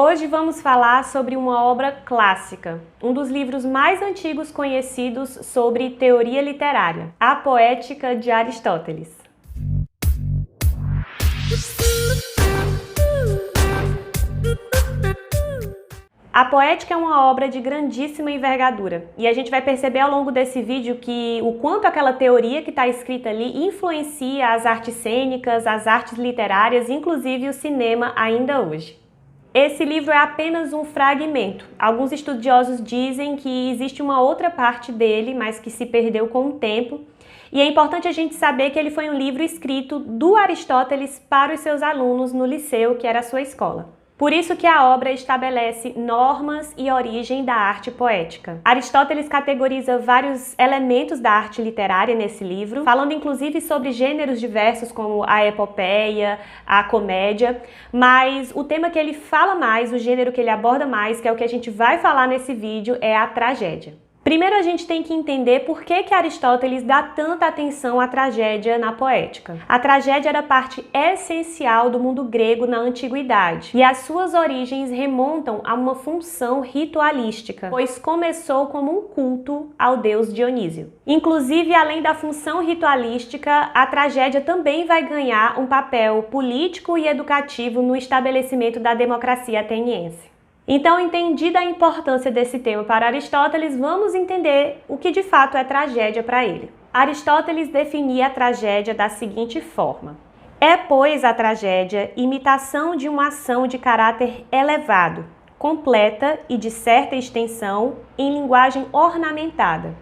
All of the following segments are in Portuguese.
Hoje vamos falar sobre uma obra clássica, um dos livros mais antigos conhecidos sobre teoria literária, A Poética de Aristóteles. A Poética é uma obra de grandíssima envergadura e a gente vai perceber ao longo desse vídeo que o quanto aquela teoria que está escrita ali influencia as artes cênicas, as artes literárias, inclusive o cinema ainda hoje. Esse livro é apenas um fragmento. Alguns estudiosos dizem que existe uma outra parte dele, mas que se perdeu com o tempo. E é importante a gente saber que ele foi um livro escrito do Aristóteles para os seus alunos no liceu, que era a sua escola. Por isso que a obra estabelece normas e origem da arte poética. Aristóteles categoriza vários elementos da arte literária nesse livro, falando inclusive sobre gêneros diversos como a epopeia, a comédia, mas o tema que ele fala mais, o gênero que ele aborda mais, que é o que a gente vai falar nesse vídeo, é a tragédia. Primeiro a gente tem que entender por que Aristóteles dá tanta atenção à tragédia na poética. A tragédia era parte essencial do mundo grego na antiguidade e as suas origens remontam a uma função ritualística, pois começou como um culto ao deus Dionísio. Inclusive, além da função ritualística, a tragédia também vai ganhar um papel político e educativo no estabelecimento da democracia ateniense. Então, entendida a importância desse tema para Aristóteles, vamos entender o que de fato é tragédia para ele. Aristóteles definia a tragédia da seguinte forma: é, pois, a tragédia imitação de uma ação de caráter elevado, completa e de certa extensão, em linguagem ornamentada.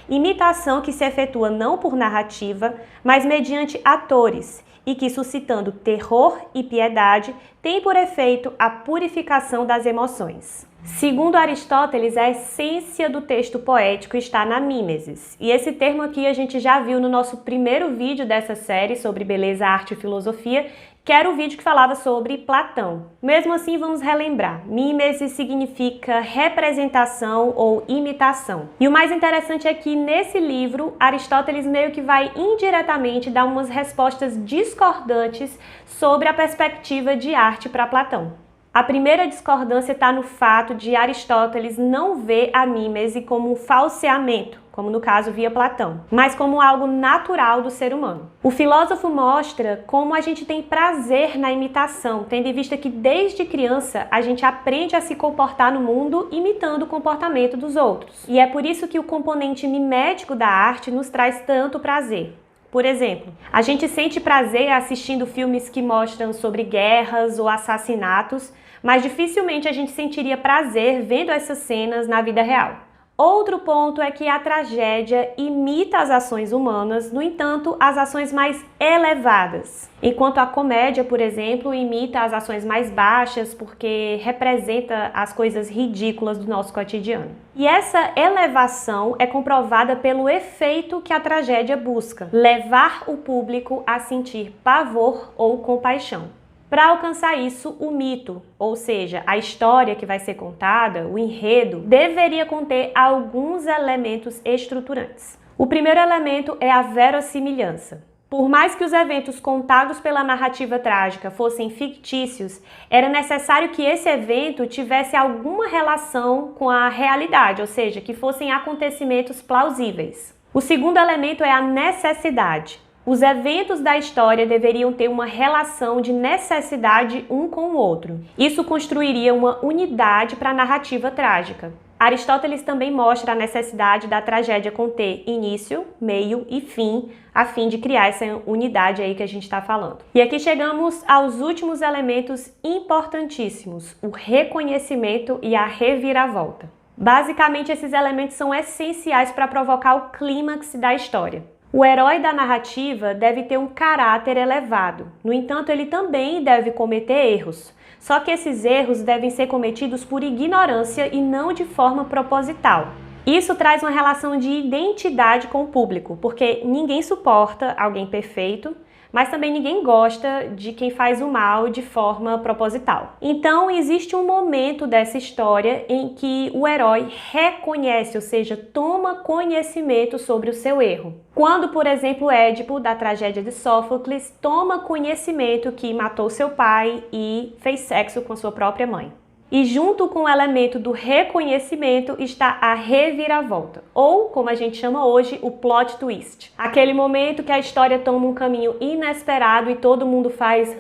Imitação que se efetua não por narrativa, mas mediante atores, e que, suscitando terror e piedade, tem por efeito a purificação das emoções. Segundo Aristóteles, a essência do texto poético está na mimesis. E esse termo aqui a gente já viu no nosso primeiro vídeo dessa série sobre beleza, arte e filosofia, que era o vídeo que falava sobre Platão. Mesmo assim, vamos relembrar. Mimesis significa representação ou imitação. E o mais interessante é que nesse livro, Aristóteles meio que vai indiretamente dar umas respostas discordantes sobre a perspectiva de arte para Platão. A primeira discordância está no fato de Aristóteles não ver a mímese como um falseamento, como no caso via Platão, mas como algo natural do ser humano. O filósofo mostra como a gente tem prazer na imitação, tendo em vista que desde criança a gente aprende a se comportar no mundo imitando o comportamento dos outros. E é por isso que o componente mimético da arte nos traz tanto prazer. Por exemplo, a gente sente prazer assistindo filmes que mostram sobre guerras ou assassinatos, mas dificilmente a gente sentiria prazer vendo essas cenas na vida real. Outro ponto é que a tragédia imita as ações humanas, no entanto, as ações mais elevadas. Enquanto a comédia, por exemplo, imita as ações mais baixas porque representa as coisas ridículas do nosso cotidiano. E essa elevação é comprovada pelo efeito que a tragédia busca: levar o público a sentir pavor ou compaixão. Para alcançar isso, o mito, ou seja, a história que vai ser contada, o enredo, deveria conter alguns elementos estruturantes. O primeiro elemento é a verossimilhança. Por mais que os eventos contados pela narrativa trágica fossem fictícios, era necessário que esse evento tivesse alguma relação com a realidade, ou seja, que fossem acontecimentos plausíveis. O segundo elemento é a necessidade. Os eventos da história deveriam ter uma relação de necessidade um com o outro. Isso construiria uma unidade para a narrativa trágica. Aristóteles também mostra a necessidade da tragédia conter início, meio e fim, a fim de criar essa unidade aí que a gente está falando. E aqui chegamos aos últimos elementos importantíssimos: o reconhecimento e a reviravolta. Basicamente, esses elementos são essenciais para provocar o clímax da história. O herói da narrativa deve ter um caráter elevado. No entanto, ele também deve cometer erros. Só que esses erros devem ser cometidos por ignorância e não de forma proposital. Isso traz uma relação de identidade com o público, porque ninguém suporta alguém perfeito, mas também ninguém gosta de quem faz o mal de forma proposital. Então, existe um momento dessa história em que o herói reconhece, ou seja, toma conhecimento sobre o seu erro. Quando, por exemplo, Édipo, da tragédia de Sófocles, toma conhecimento que matou seu pai e fez sexo com sua própria mãe. E junto com o elemento do reconhecimento está a reviravolta, ou como a gente chama hoje, o plot twist. Aquele momento que a história toma um caminho inesperado e todo mundo faz...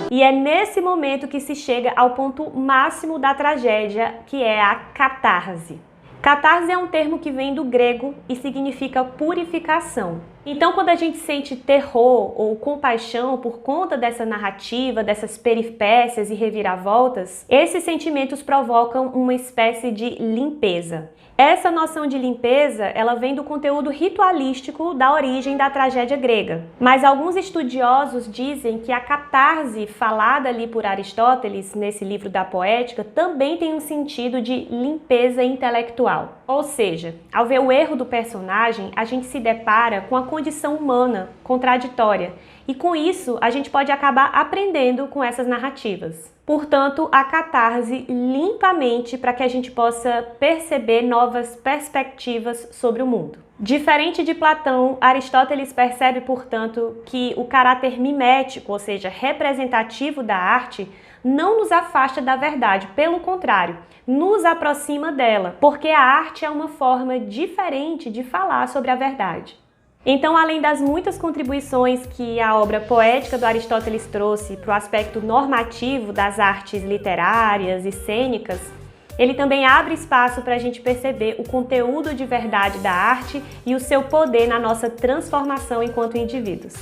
E é nesse momento que se chega ao ponto máximo da tragédia, que é a catarse. Catarse é um termo que vem do grego e significa purificação. Então, quando a gente sente terror ou compaixão por conta dessa narrativa, dessas peripécias e reviravoltas, esses sentimentos provocam uma espécie de limpeza. Essa noção de limpeza, ela vem do conteúdo ritualístico da origem da tragédia grega. Mas alguns estudiosos dizem que a catarse falada ali por Aristóteles, nesse livro da Poética, também tem um sentido de limpeza intelectual. Ou seja, ao ver o erro do personagem, a gente se depara com a condição humana contraditória. E com isso, a gente pode acabar aprendendo com essas narrativas. Portanto, a catarse limpa a mente para que a gente possa perceber novas perspectivas sobre o mundo. Diferente de Platão, Aristóteles percebe, portanto, que o caráter mimético, ou seja, representativo da arte, não nos afasta da verdade, pelo contrário, nos aproxima dela, porque a arte é uma forma diferente de falar sobre a verdade. Então, além das muitas contribuições que a obra poética do Aristóteles trouxe para o aspecto normativo das artes literárias e cênicas, ele também abre espaço para a gente perceber o conteúdo de verdade da arte e o seu poder na nossa transformação enquanto indivíduos.